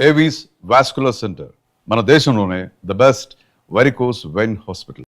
Avis vascular centre మన దేశంలోనే the best varicose vein hospital.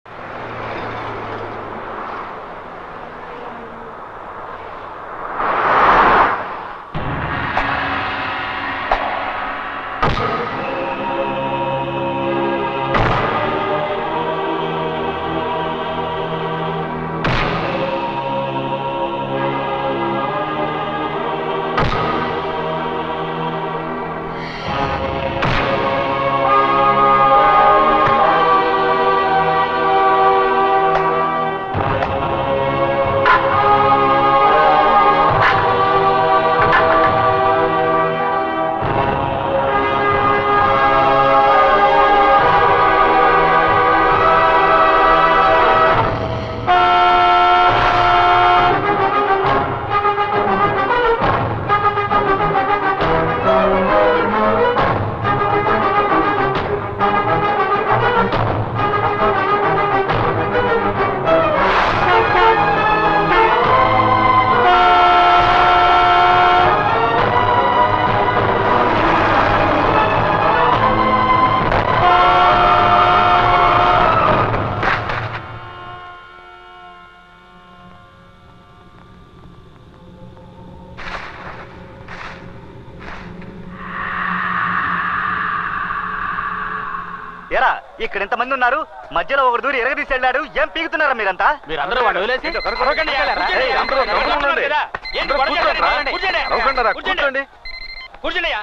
ఎరా ఇక్కడ ఎంతమంది ఉన్నారు, మధ్యలో ఒకరు దూరి ఎరగదీసి వెళ్ళాడు. ఏం పీకుతున్నారా మీరంతా? మీరందరూ వాడిని వదిలేసి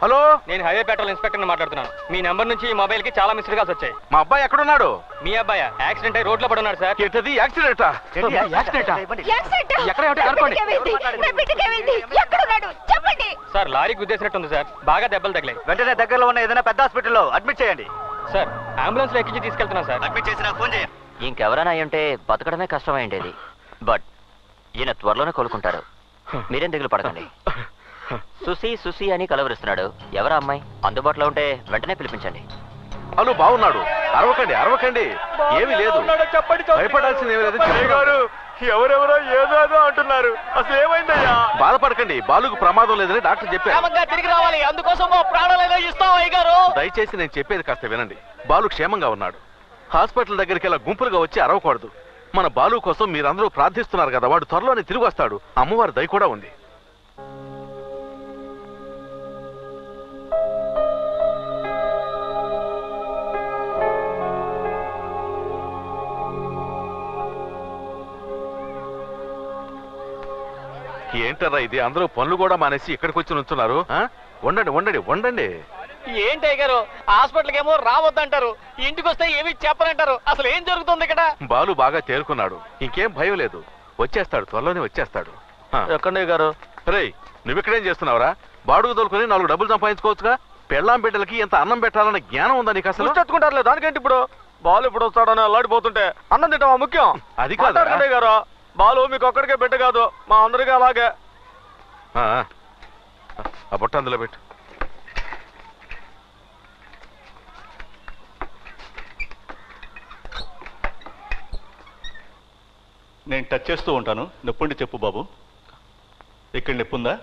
హలో, నేను హైవే పెట్రోల్ ఇన్స్పెక్టర్ మాట్లాడుతున్నాను. మీ నెంబర్ నుంచి ఈ మొబైల్ కి చాలా మిస్డ్ కాల్స్ వచ్చాయి. మా అబ్బాయి ఎక్కడున్నాడు? మీ అబ్బాయి యాక్సిడెంట్ అయి రోడ్ లో పడున్నాడు సార్. ఏంటది యాక్సిడెంటా? సార్ లారీ గుద్దేసినట్టుంది సార్, బాగా దెబ్బలు తగిలాయి. వెంటనే దగ్గరలో ఉన్న ఏదైనా పెద్ద హాస్పిటల్లో అడ్మిట్ చేయండి. సార్ అంబులెన్స్ లో ఎక్కించి తీసుకెళ్తున్నాను సార్. అడ్మిట్ చేసి నాకు ఫోన్ చేయండి. ఇంకెవరైనా అయ్యుంటే బతకడమే కష్టమైండేది. బట్ ఈయన త్వరలోనే కోలుకుంటారు, మీరేం దిగులు పడకండి. సుసి సుసి అని కలవరిస్తున్నాడు. ఎవరా అమ్మాయి? అందుబాటులో ఉంటే వెంటనే పిలిపించండి. హలో, బాగున్నాడు. అరవకండి అరవకండి, ఏమీ లేదు, భయపడాల్సింది ఏమీ లేదు. ఎవరెవరో ఏదో అంటున్నారు, అసలు ఏమైందయ్యా? బాధపడకండి, బాలుకు ప్రమాదం లేదని డాక్టర్ చెప్పారు. తిరిగి రావాలి, అందుకోసం ప్రాణాలు ఇస్తాం అయ్యగారు. దయచేసి నేను చెప్పేది కాస్త వినండి. బాలు క్షేమంగా ఉన్నాడు. హాస్పిటల్ దగ్గరికి ఇలా గుంపులుగా వచ్చి అరవకూడదు. మన బాలు కోసం మీరందరూ ప్రార్థిస్తున్నారు కదా, వాడు త్వరలోనే తిరిగి వస్తాడు. అమ్మవారి దయ కూడా ఉంది. ఏంటరా ఇది, అందరూ పనులు కూడా మానేసి ఇక్కడికి వచ్చి నుంచున్నారు. వండండి వండండి వండండి. ఏంటి అయ్యగారు, హాస్పిటల్కి ఏమో రావద్దంటారు, ఇంటికి వస్తే ఏమి చెప్పనంటారు. అసలు ఏం జరుగుతుంది ఇక్కడ? బాలు బాగా తేరుకున్నాడు, ఇంకేం భయం లేదు, వచ్చేస్తాడు, త్వరలోనే వచ్చేస్తాడు. ఎక్కడ గారు? రేయ్, నువ్విక్కడేం చేస్తున్నావురా? బాడుగు తోలుకొని 4 డబ్బులు సంపాదించుకోవచ్చుగా. పెళ్ళాం బిడ్డలకి ఎంత అన్నం పెట్టాలన్న జ్ఞానం ఉందా నీకు అసలు? తెచ్చుకుంటారులే, దానికేంటి ఇప్పుడు? బాలు ఇప్పుడు వస్తాడని అల్లాడిపోతుంటే అన్నం తింటావా ముఖ్యం? అది కాదు గారు, బాలు మీకు ఒక్కడికే బిడ్డ కాదు, మా అందరికీ అలాగే. ఆ బొట్ట అందులో పెట్టు. నేను టచ్ చేస్తూ ఉంటాను, నొప్పుండి చెప్పు బాబు. ఇక్కడ నొప్పుందా?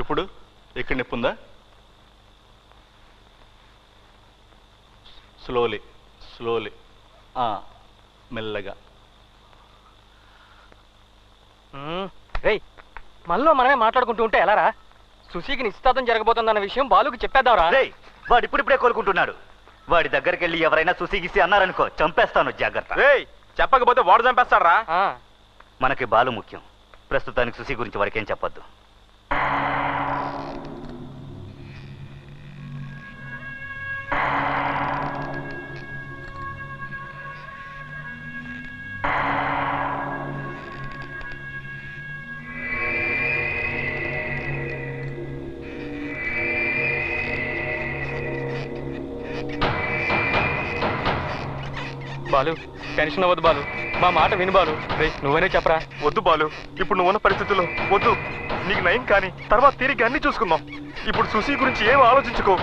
ఇప్పుడు ఇక్కడ నొప్పుందా? స్లోలీ స్లోలీ, మెల్లగా. మనలో మనమే మాట్లాడుకుంటూ ఉంటే ఎలారా? సుశీకి నిశ్చితార్థం జరగబోతుందన్న విషయం బాలుకి చెప్పేద్దాంరా. వాడు ఇప్పుడిప్పుడే కోలుకుంటున్నాడు. వాడి దగ్గరికి వెళ్ళి ఎవరైనా సుసిగిసి అన్నారనుకో, చంపేస్తాను, జాగ్రత్త. చెప్పకపోతే వాడు చంపేస్తారా? మనకి బాలు ముఖ్యం. ప్రస్తుతానికి సుసి గురించి వాడికేం చెప్పొద్దు. బాలు టెన్షన్ అవ్వద్దు బాలు, మా మాట విను బాలు. నువ్వనే చెప్పరా. వద్దు బాలు, ఇప్పుడు నువ్వున్న పరిస్థితుల్లో వద్దు. నీకు నయం కానీ తర్వాత తిరిగి అన్ని చూసుకుందాం. ఇప్పుడు సుశీ గురించి ఏం ఆలోచించుకో.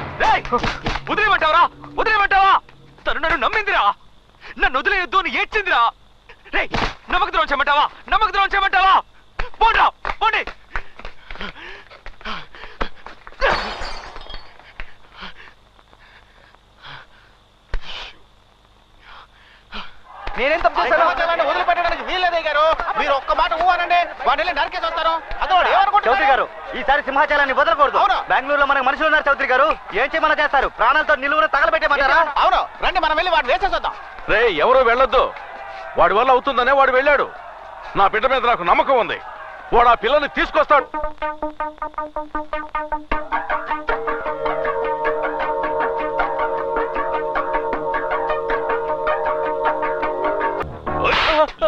వదిలేమంటావరా? వదిలేమంటావా? తను నన్ను నమ్మిందిరా, నన్ను వదిలేయొద్దు అని ఏడ్చిందిరా. రే, నమ్మక ద్రోహం చేయమంటావా? నమ్మక ద్రోహం చేయమంటావా? పోండి పోండి. నేనేం తప్పు చేశాను? వదిలిపెట్టడానికి వీల్లేదు గారు. మీరు ఒక్క మాట ఊహనండి, వాడిని నరికేసి వస్తారు. చౌదరి గారు ఈసారి సింహాచలాన్ని వదలకూడదు. అవును. బెంగళూరులో మనకు మనుషులు ఉన్నారు చౌదరి గారు. ఏం చేయమన్నా చేస్తారు? ప్రాణాలతో నిలువున తగలబెట్టేమంటారా? అవును, రండి మనం వెళ్ళి వాడిని వేసేసి వద్దాం. రే ఎవరో వెళ్ళొద్దు. వాడి వల్ల అవుతుందనే వాడు వెళ్ళాడు. నా బిడ్డ మీద నాకు నమ్మకం ఉంది. వాడు ఆ పిల్లని తీసుకొస్తాడు.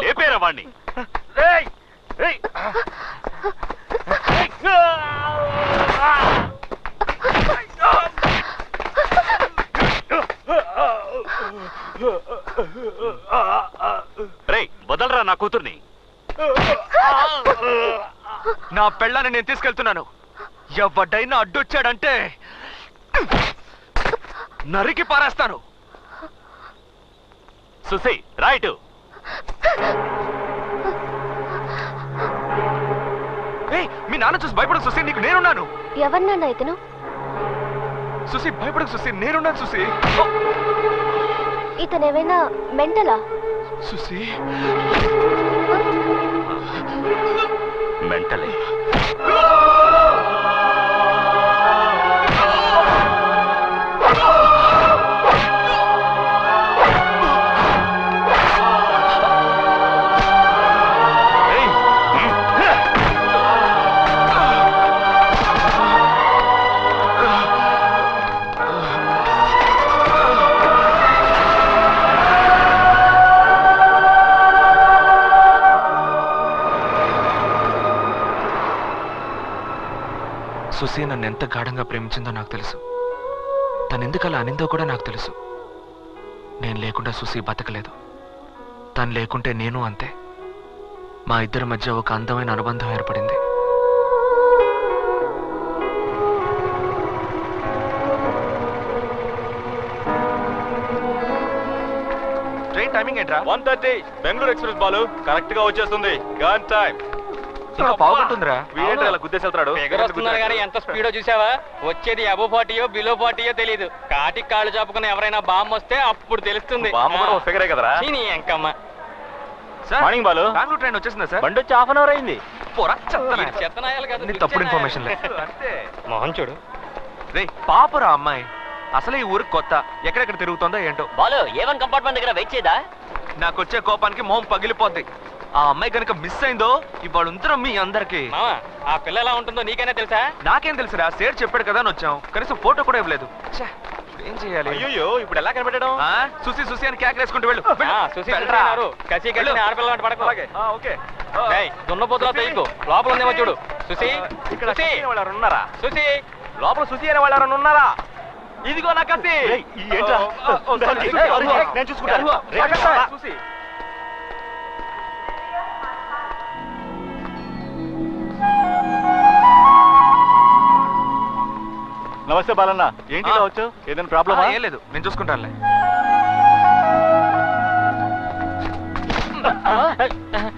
లేపేరా వాణ్ణి. రేయ్ వదలరా నా కూతుర్ని. నా పెళ్ళాన్ని నేను తీసుకెళ్తున్నాను. ఎవడైనా అడ్డొచ్చాడంటే నరికి పారేస్తాను. సుసి రైట్. మీ నాన్న చూసి భయపడకు సుసి, నీకు నేనున్నాను. ఎవరినన్నా ఇతను? సుసి భయపడకు సుసి, నేనున్నాను సుసి. ఇతనేమైనా మెంటలా? సుసి మెంటలే. సుసి నన్ను ఎంత గాఢంగా ప్రేమించిందో నాకు తెలుసు. తను ఎందుకు అలా అనిందో కూడా నాకు తెలుసు. నేను లేకుండా సుసి బతకలేదు. తను లేకుంటే నేను అంతే. మా ఇద్దరి మధ్య ఒక అందమైన అనుబంధం ఏర్పడింది. ట్రైన్ టైమింగ్ ఏంట్రా? 1:30 బెంగళూరు ఎక్స్ప్రెస్ బాలు కరెక్ట్ గా వచ్చేస్తుంది. Gun time. పావుకుంటుందిరా. వీడేంటి అలా గుద్దేసేళ్తాడు? కానీ ఎంత స్పీడో చూసావా? వచ్చేది అబో 40యో బిలో 40యో తెలియదు. కాటికి కాళ్ళు చాపుకుని ఎవరైనా బాంబు వస్తే అప్పుడు తెలుస్తుంది. బామ్మ కూడా ఒక ఫిగరే కదరా. చీనీ ఎంకమ్మ. మార్నింగ్ బాలు. బెంగళూరు ట్రైన్ వచ్చేసిందా సార్? బండి వచ్చి హాఫ్ అన్ అవర్ అయింది. పోరా చెత్తనా. చెత్తనాయాలు కాదు, నీ తప్పుడు ఇన్ఫర్మేషన్ లే. మొహం చూడు. రే పాపరా అమ్మాయి. అసలు ఈ ఊరికి కొత్త. ఎక్కడెక్కడ తిరుగుతుందో ఏంటో. బాలు ఏవన్ కంపార్ట్మెంట్ దగ్గర వెయిట్ చేయదా? నాకు వచ్చే కోపానికి మొహం పగిలిపోద్ది. ఆ అమ్మాయి కనుక మిస్ అయిందో ఇవాళ ఉందరం మీ అందరికి. మావా ఆ పిల్ల ఎలా ఉంటుందో నీకైనా తెలుసా? నాకేం తెలుసురా, సేర్ చెప్పాడు కదా అని వచ్చాం. కనీసం ఫోటో కూడా ఇవ్వలేదు. ఛే, ఏం చేయాలి? అయ్యో ఇప్పుడు ఎలా కనిపెట్టడం? సుసి సుసి అని కేకలేసుకుంటూ వెళ్ళు. చూసి కసి కసి ఆడపిల్ల అంటే పడకు. ఓకే. దున్నపోతులా తెయ్యకు. లోపల ఉందేమో చూడు. సుసి ఇక్కడ సుసి వాళ్ళు ఉన్నారా? సుసి లోపల సుసి అనే వాళ్ళు ఎవరైనా ఉన్నారా? ఇదిగో నా కత్తి. నేను చూసుకుంటాను. సుసి నమస్తే బాలన్న. ఏంటి వచ్చు? ఏదైనా ప్రాబ్లమా? ఏం లేదు, నేను చూసుకుంటానులే.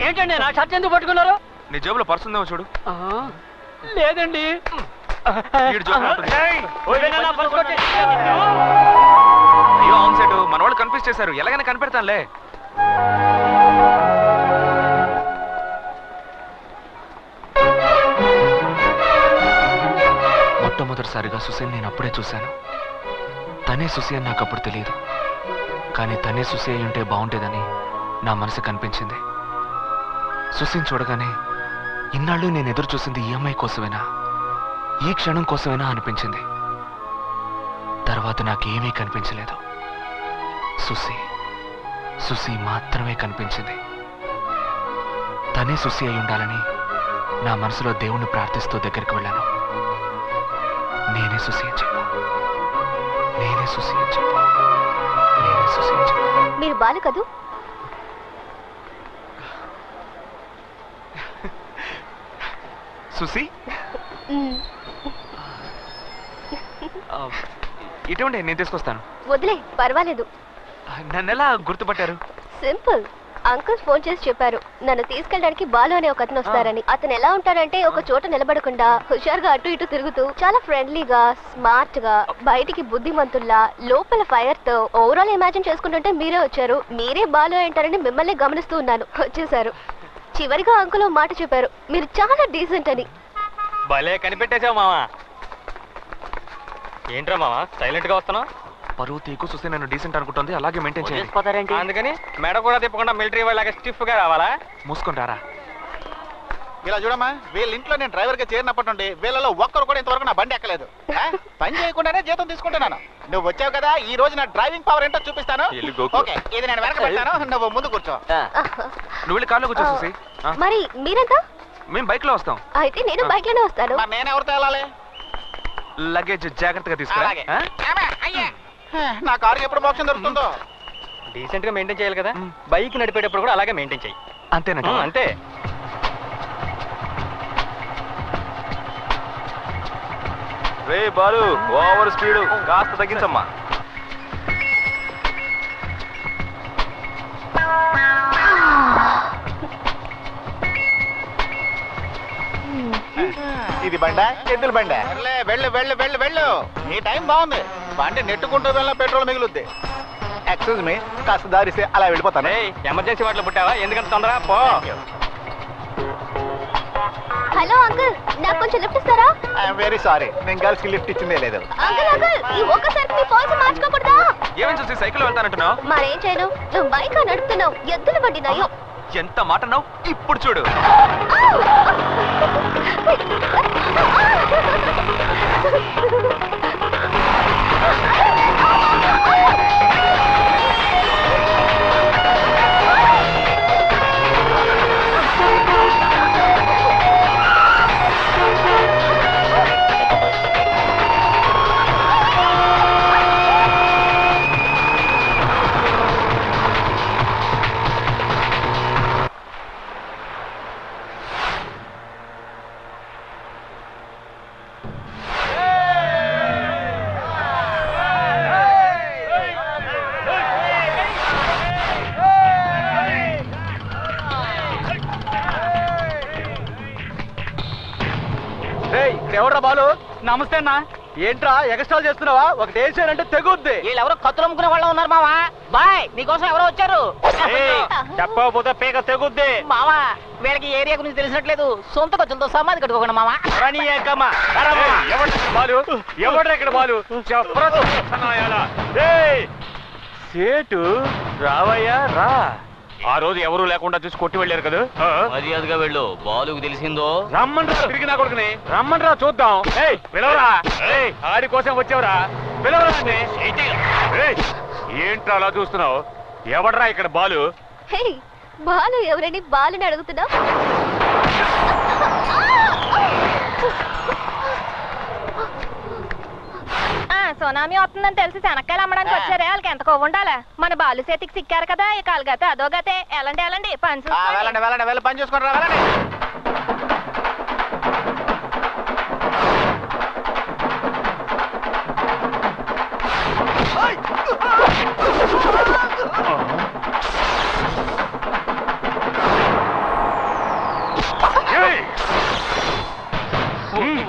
ఏంటండి నా షర్ట్ ఎందుకు పట్టుకున్నారు? నీ జేబులో పర్సు ఉందేమో చూడు. లేదండి. వీడు జోబులో ఉంటుంది. అయ్యో అవును సెట్, మన వాళ్ళు కన్ఫ్యూజ్ చేశారు. ఎలాగైనా కనిపెడతానులే. మొట్టమొదటిసారిగా సుసేన్ నేను అప్పుడే చూశాను. తనే సుసి అని నాకు అప్పుడు తెలియదు. కానీ తనే సుసి అయి ఉంటే బాగుండేదని నా మనసు కనిపించింది. సుసిని చూడగానే ఇన్నాళ్ళు నేను ఎదురు చూసింది ఈ అమ్మాయి కోసమేనా, ఈ క్షణం కోసమేనా అనిపించింది. తర్వాత నాకేమీ కనిపించలేదు. సుసి సుసి మాత్రమే కనిపించింది. తనే సుసి అయి ఉండాలని నా మనసులో దేవుణ్ణి ప్రార్థిస్తూ దగ్గరికి వెళ్ళాను. నేనే సుసి అని చెప్పు, నేనే సుసి అని చెప్పు, నేనే సుసి అని చెప్పు. మీరు బాలు కదూ? సుసి ఇటువంటి నేను తీసుకొస్తాను. వదిలే, పర్వాలేదు. నన్ను ఎలా గుర్తుపట్టారు? సింపుల్. అంకుల్ ఫోన్ చేసి చెప్పారు నన్ను తీసుకెళ్ళడానికి బాలు అనే ఒక అతను వస్తారని. అతను ఎలా ఉంటాడంటే ఒక చోట నిలబడకుండా హుషారుగా అటు ఇటు తిరుగుతూ చాలా ఫ్రెండ్లీగా స్మార్ట్ గా బయటికి బుద్ధిమంతుల్లా లోపల ఫైర్ తో ఓవరాల్ ఇమాజిన్ చేసుకుంటుంటే మీరే వచ్చారు. మీరే బాలు అంటారని మిమ్మల్ని గమనిస్తూ ఉన్నాను. వచ్చేసారు. చివరిగా అంకుల్ మాట చెప్పారు మీరు చాలా డీసెంట్ అని. భలే కనిపెట్టేశావు మావా. ఏంట్రా మావా సైలెంట్ గా వస్తున్నావు? పరువు తీకు చూస్తే నేను డీసెంట్ అనుకుంటుంది, అలాగే మెయింటైన్ చేయాలి. అందుకని మెడ కూడా తిప్పకుండా మిలిటరీ వాళ్ళగా స్టిఫ్ గా రావాలా? మూసుకుంటారా? ఇలా చూడమ్మా, వీళ్ళ ఇంట్లో నేను డ్రైవర్ గా చేరినప్పటి నుండి వీళ్ళలో ఒక్కరు కూడా ఇంతవరకు నా బండి ఎక్కలేదు. పని చేయకుండానే జీతం తీసుకుంటున్నాను. నువ్వు వచ్చావు కదా, ఈ రోజు నా డ్రైవింగ్ పవర్ ఏంటో చూపిస్తాను. ఓకే, ఇది నేను వెనక పెడతాను, నువ్వు ముందు కూర్చో. నువ్వు వెళ్ళి కార్లో కూర్చో చూసి. మరి మీరంతా? మేము బైక్ లో వస్తాం. అయితే నేను బైక్ లోనే వస్తాను. మరి నేను ఎవరితో వెళ్ళాలి? లగేజ్ జాగ్రత్తగా తీసుకురా. నా కారు ఎప్పుడు మోక్షం దొరుకుతుందో. డీసెంట్ గా మెయింటైన్ చేయాలి కదా. బైక్ నడిపేటప్పుడు కూడా అలాగే మెయింటైన్ చేయి. అంతేనండి. అంతే. రే బాలు, ఓవర్ స్పీడ్ కాస్త తగ్గించమ్మా. ఇది బండా, ఎద్దుల బండా? వెళ్ళు వెళ్ళు వెళ్ళు వెళ్ళు, ఈ టైం బాగుంది. బండి నెట్టుకుంటూ వెళ్ళిన పెట్రోల్ మిగులుద్ది. ఎక్స్క్యూజ్ మీ, కాస్త దారిస్తే అలా వెళ్ళిపోతాను. ఎమర్జెన్సీ వాటిలో పుట్టావా? ఎందుకంత తొందర? పో. హలో అంకుల్, నాకు కొంచెం లిఫ్ట్ ఇస్తారా? ఐఎమ్ వెరీ సారీ, నేను గర్ల్స్ కి లిఫ్ట్ ఇచ్చిందే లేదు. అంకుల్ అంకుల్, ఈ ఒక్కసారి మీ పాలసీ మార్చుకోకూడదా? ఏమేం చూసి సైకిల్ వెళ్తానంటున్నావు? మరేం చేయను, నువ్వు బైక్ నడుపుతున్నావు. ఎద్దుల బండి నయం. ఎంత మాట అన్నావు? ఇప్పుడు చూడు. ఎవడ్రా బాలు? నమస్తే అన్న. ఏంట్రా ఎగస్ట్రాల్ చేస్తున్నావా? ఒక దేశానంటే తెగుద్ది. వీళ్ళెవరో కత్తులు అమ్ముకునే వాళ్ళు ఉన్నారు మావా. బాయ్, నీకోసం ఎవరో వచ్చారు. చెప్పకపోతే పేక తెగుద్ది. మావా, వీళ్ళకి ఏరియా గురించి తెలిసినట్లేదు. సొంత ఖర్చులతో సమాధి కట్టుకోకుండా మావా. బాలు ఎవడ్రా ఇక్కడ? బాలు సేటు రావయ్యా రా. ఆ రోజు ఎవరు లేకుండా చూసి కొట్టి వెళ్ళారు కదా. మర్యాదగా వెళ్ళు, బాలుకు తెలిసిందో. రమ్మండ్రా, తిరిగి నా కొడుకుని రమ్మండ్రా చూద్దాం. పిలవరా, ఆడి కోసం వచ్చావురా, పిలవరా. ఏంట్రా అలా చూస్తున్నావు? ఎవడ్రా ఇక్కడ బాలు? హే, బాలు ఎవరని బాలుని అడుగుతున్నావు? సునామీ వస్తుందని తెలిసి శనక్కాయలు అమ్మడానికి వచ్చారే, వాళ్ళకి ఎంత కొవ్వు ఉండాలా? మన బాలు చేతికి సిక్కారు కదా, ఇక అలాగతే అదో గతే. ఎలాంటి ఎలాంటి పని వెళ్ళండి వెళ్ళండి, వెళ్ళి పని చూసుకుని రా, వెళ్ళండి.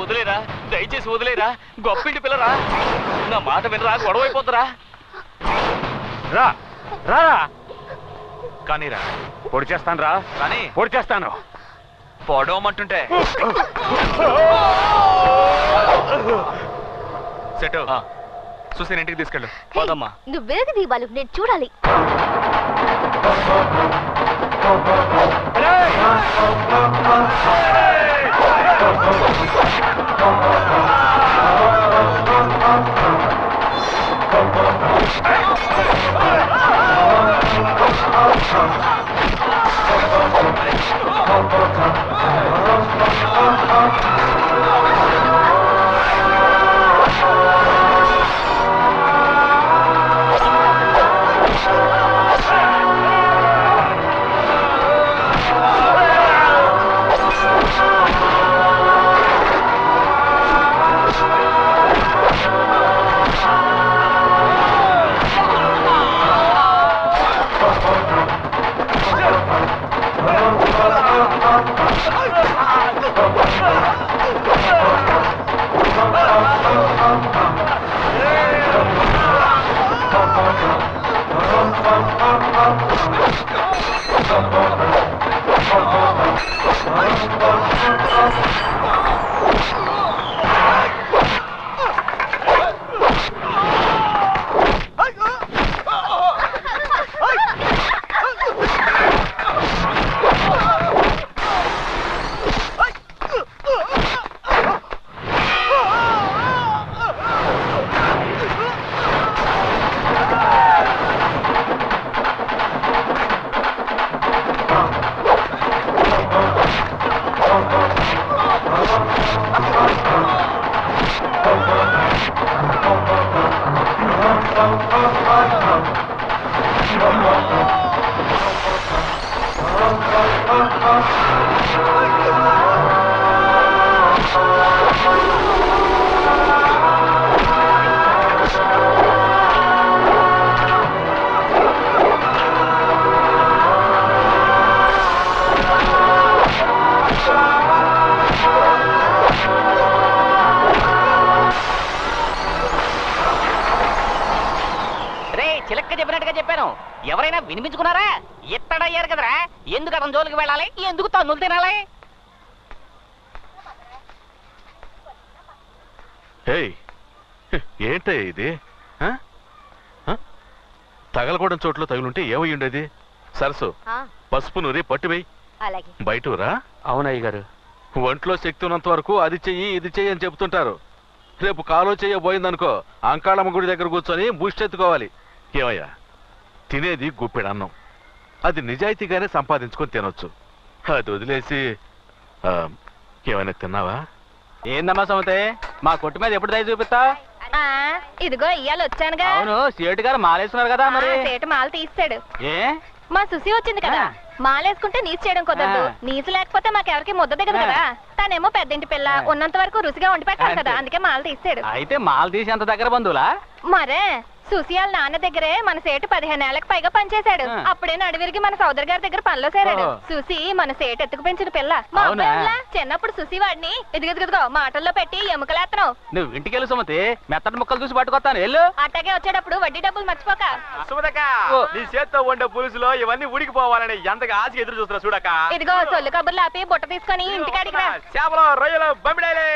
వదిలేరా, దయచేసి వదిలేరా. గొప్పింటి పిల్లరా, నా మాట వినరా, గొడవ అయిపోతారా. రా రా కానీ రా, పొడి చేస్తాను రా. కానీ పొడి చేస్తాను. పొడవమంటుంటే సెట్ చూసి ఇంటికి తీసుకెళ్ళు. పోదమ్మా. నువ్వు వేగ ది బాలు, నేను చూడాలి. ఎవరైనా వినిపించుకున్నారా? ఎత్తడయ్యారు కదరా, ఎందుకు అతని జోలికి వెళ్ళాలి, ఎందుకు తన్నులు తినాలి? ఏంటే ఇది? తగలకూడని చోట్ల తగులుంటే ఏమై ఉండేది? సరసు పసుపు నూరి పట్టువేయి, బయటరా. అవునయ్య గారు. ఒంట్లో శక్తి ఉన్నంత వరకు అది చెయ్యి ఇది చెయ్యి అని చెబుతుంటారు. రేపు కాలో చెయ్య పోయిందనుకో అంకాళమ్మ గుడి దగ్గర కూర్చొని బూస్టెత్తుకోవాలి. ఏమయ్యా, తినేది గుప్పెడు అన్నం, అది నిజాయితీగానే సంపాదించుకొని తినొచ్చు. అది వదిలేసి ఏమైనా తిన్నావా? ఏందమ్మా సమతే, మా కొట్టు మీద ఎప్పుడు దయ చూపిస్తా? ఇదిగో ఇయ్యాల వచ్చానుగా. అవును, సేటు గారు మాలేస్తున్నారు కదా, మరి సేటు మాల తీస్తాడు. ఏ మా సుసి వచ్చింది కదా, మాలేసుకుంటే నీసు చేయడం కుదరదు. నీసు లేకపోతే మాకెవరికి ముద్ద దిగదు కదా. తనేమో పెద్దింటి పిల్ల, ఉన్నంత వరకు రుచిగా వండి పెట్టాలి కదా, అందుకే మాల తీస్తాడు. అయితే మాల తీసి అంత దగ్గర బంధువులా? మరే సుశీల నాన్న దగ్గరే మన సేటు 15 ఏళ్లకు పైగా పనిచేశాడు. అప్పుడే నడివిరిగి మన సోదరు గారి దగ్గర పనిలో చేరాడు. సుసి మన సేటు ఎత్తుకు పెంచిన పిల్ల. మా అబ్బాయి చిన్నప్పుడు సుసి వాడిని ఇదిగో మాటల్లో పెట్టి ఎముకలేస్తున్నావు. నువ్వు ఇంటికెళ్ళు సుమతి, మెత్తటి ముక్కలు చూసి పట్టుకొస్తాను. వెళ్ళు. అట్టాగే వచ్చేటప్పుడు వడ్డీ డబ్బులు మర్చిపోక. నీ చేత్తో వండే పులుసులో ఇవన్నీ ఉడికిపోవాలని ఎంతగా ఆశ ఎదురు చూస్తున్నా చూడక. ఇదిగో సొల్లు కబుర్లు ఆపి బుట్ట తీసుకొని ఇంటికాడికి రా. చేపలు రొయ్యలు బొమ్మిడాయలే.